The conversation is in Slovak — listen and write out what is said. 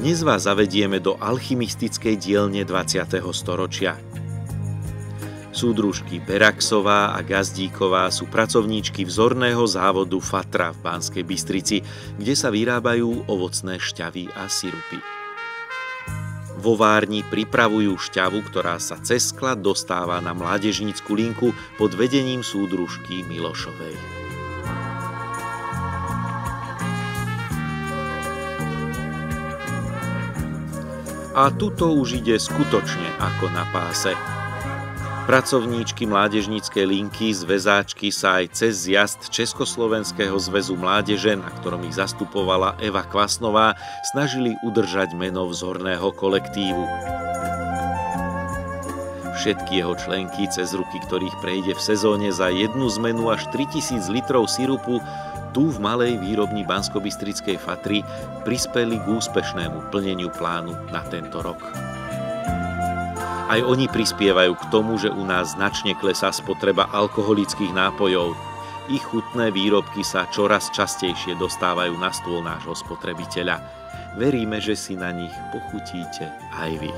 Dnes vás zavedieme do alchymistickej dielne 20. storočia. Súdružky Beraxová a Gazdíková sú pracovníčky vzorného závodu Fatra v Banskej Bystrici, kde sa vyrábajú ovocné šťavy a sirupy. Vo várni pripravujú šťavu, ktorá sa cez sklad dostáva na mládežnícku linku pod vedením súdružky Milošovej. A tuto už ide skutočne ako na páse. Pracovníčky mládežníckej linky, zväzáčky sa aj cez zjazd Československého zväzu mládeže, na ktorom ich zastupovala Eva Kvasnová, snažili udržať meno vzorného kolektívu. Všetky jeho členky, cez ruky ktorých prejde v sezóne za jednu zmenu až 3000 litrov sirupu, tu v malej výrobni Banskobystrickej Fatry prispeli k úspešnému plneniu plánu na tento rok. Aj oni prispievajú k tomu, že u nás značne klesá spotreba alkoholických nápojov. Ich chutné výrobky sa čoraz častejšie dostávajú na stôl nášho spotrebiteľa. Veríme, že si na nich pochutíte aj vy.